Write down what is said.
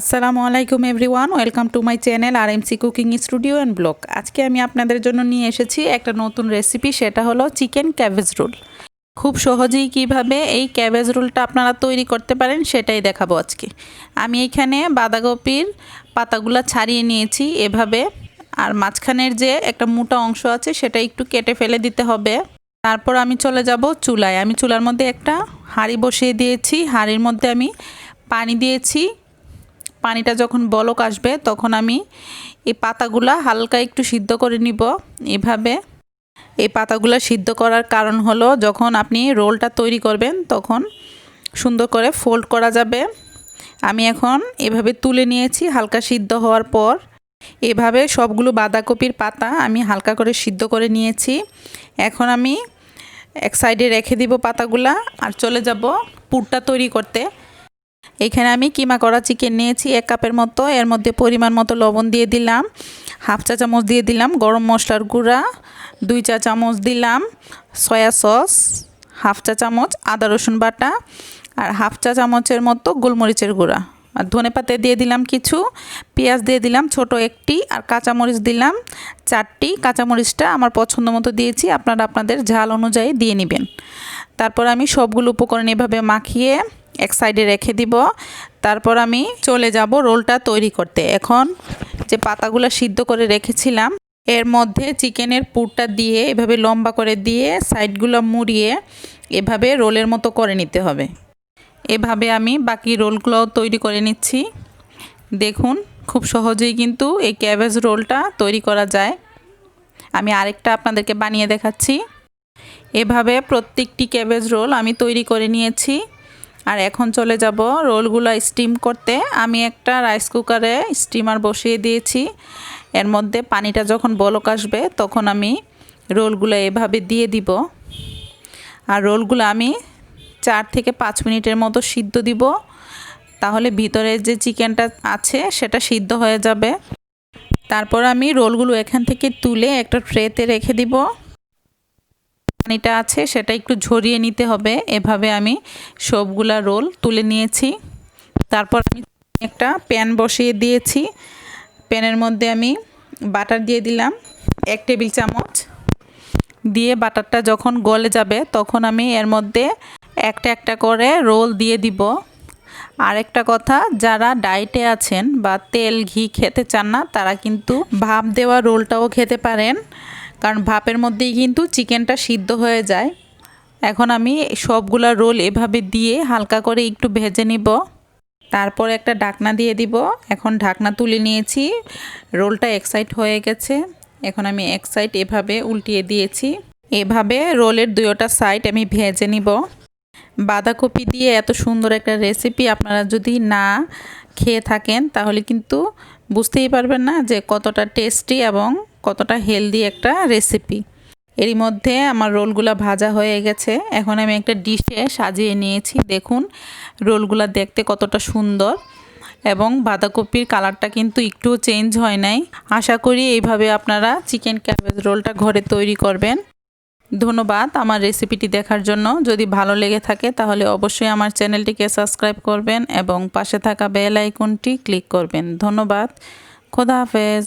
আসসালামু আলাইকুম everyone, welcome to my channel RMC cooking studio and blog. আজকে আমি আপনাদের জন্য নিয়ে এসেছি একটা নতুন রেসিপি, সেটা হলো চিকেন ক্যাবেজ রোল। খুব সহজেই কিভাবে এই ক্যাবেজ রোলটা আপনারা তৈরি করতে পারেন সেটাই দেখাবো আজকে। আমি এখানে বাঁধাকপির পাতাগুলো ছাড়িয়ে নিয়েছি এভাবে, আর মাঝখানের যে একটা মোটা অংশ আছে সেটা একটু কেটে ফেলে দিতে হবে। তারপর আমি চলে যাব চুলায়। আমি চুলার মধ্যে একটা হাঁড়ি বসিয়ে দিয়েছি, হাঁড়ির মধ্যে আমি পানি দিয়েছি। পানিটা যখন বলক আসবে তখন আমি এই পাতাগুলা হালকা একটু সিদ্ধ করে নিব। এভাবে এই পাতাগুলা সিদ্ধ করার কারণ হলো যখন আপনি রোলটা তৈরি করবেন তখন সুন্দর করে ফোল্ড করা যাবে। আমি এখন এভাবে তুলে নিয়েছি হালকা সিদ্ধ হওয়ার পর। এভাবে সবগুলো বাঁধাকপির পাতা আমি হালকা করে সিদ্ধ করে নিয়েছি। এখন আমি এক সাইডে রেখে দিব পাতাগুলা, আর চলে যাব পুরটা তৈরি করতে। এখানে আমি কিমা করা চিকেন নিয়েছি 1 কাপের মতো। এর মধ্যে পরিমাণ মতো লবণ দিয়ে দিলাম, হাফ চা চামচ দিয়ে দিলাম গরম মশলার গুঁড়া, 2 চা চামচ দিলাম সয়া সস, হাফ চা চামচ আদা রসুন বাটা, আর হাফ চা চামচের মতো গোলমরিচের গুঁড়া, আর ধনেপাতা দিয়ে দিলাম কিছু, পেঁয়াজ দিয়ে দিলাম ছোট একটি, আর কাঁচামরিচ দিলাম 4টি। কাঁচামরিচটা আমার পছন্দ মতো দিয়েছি, আপনারা আপনাদের ঝাল অনুযায়ী দিয়ে নেবেন। তারপর আমি সবগুলো উপকরণ এভাবে মাখিয়ে এক সাইডে রেখে দিব। তারপর আমি চলে যাব রোলটা তৈরি করতে। এখন যে পাতাগুলো সিদ্ধ করে রেখেছিলাম এর মধ্যে চিকেনের পুরটা দিয়ে এভাবে লম্বা করে দিয়ে সাইডগুলো মুড়িয়ে এভাবে রোলের মতো করে নিতে হবে। এভাবে আমি বাকি রোলগুলো তৈরি করে নিচ্ছি। দেখুন খুব সহজেই কিন্তু এই ক্যাবেজ রোলটা তৈরি করা যায়। আমি আরেকটা আপনাদেরকে বানিয়ে দেখাচ্ছি। এভাবে প্রত্যেকটি ক্যাবেজ রোল আমি তৈরি করে নিয়েছি। আর এখন চলে যাব রোলগুলো স্টিম করতে। আমি একটা রাইস কুকারে স্টিমার বসিয়ে দিয়েছি। এর মধ্যে পানিটা যখন বলক আসবে তখন আমি রোলগুলো এভাবে দিয়ে দিব, আর রোলগুলো আমি 4 থেকে 5 মিনিটের মতো সিদ্ধ দিব, তাহলে ভিতরে যে চিকেনটা আছে সেটা সিদ্ধ হয়ে যাবে। তারপর আমি রোলগুলো এখান থেকে তুলে একটা ট্রেতে রেখে দিব। পানিটা আছে সেটা একটু ঝরিয়ে নিতে হবে। এভাবে আমি সবগুলা রোল তুলে নিয়েছি। তারপর আমি একটা প্যান বসিয়ে দিয়েছি। প্যানের মধ্যে আমি বাটার দিয়ে দিলাম 1 টেবিল চামচ। দিয়ে বাটারটা যখন গলে যাবে তখন আমি এর মধ্যে একটা একটা করে রোল দিয়ে দিব। আরেকটা কথা, যারা ডায়েটে আছেন বা তেল ঘি খেতে চান না তারা কিন্তু ভাপ দেওয়া রোলটাও খেতে পারেন, কারণ ভাপের মধ্যেই কিন্তু চিকেনটা সিদ্ধ হয়ে যায়। এখন আমি সবগুলা রোল এভাবে দিয়ে হালকা করে একটু ভেজে নিব। তারপর একটা ঢাকনা দিয়ে দিব। এখন ঢাকনা তুলে নিয়েছি, রোলটা এক সাইড হয়ে গেছে। এখন আমি এক সাইড এভাবে উল্টিয়ে দিয়েছি। এভাবে রোলের দুইটা সাইড আমি ভেজে নিব। বাঁধাকপি দিয়ে এত সুন্দর একটা রেসিপি আপনারা যদি না খেয়ে থাকেন তাহলে কিন্তু বুঝতেই পারবেন না যে কতটা টেস্টি এবং কতটা হেলদি একটা রেসিপি। এরই মধ্যে আমার রোলগুলো ভাজা হয়ে গেছে। এখন আমি একটা ডিশে সাজিয়ে নিয়েছি। দেখুন রোলগুলো দেখতে কতটা সুন্দর, এবং বাঁধাকপির কালারটা কিন্তু একটু চেঞ্জ হয় নাই। আশা করি এইভাবে আপনারা চিকেন ক্যাবেজ রোলটা ঘরে তৈরি করবেন। ধন্যবাদ আমার রেসিপিটি দেখার জন্য। যদি ভালো লেগে থাকে তাহলে অবশ্যই আমার চ্যানেলটিকে সাবস্ক্রাইব করবেন এবং পাশে থাকা বেল আইকনটি ক্লিক করবেন। ধন্যবাদ। খোদা হাফেজ।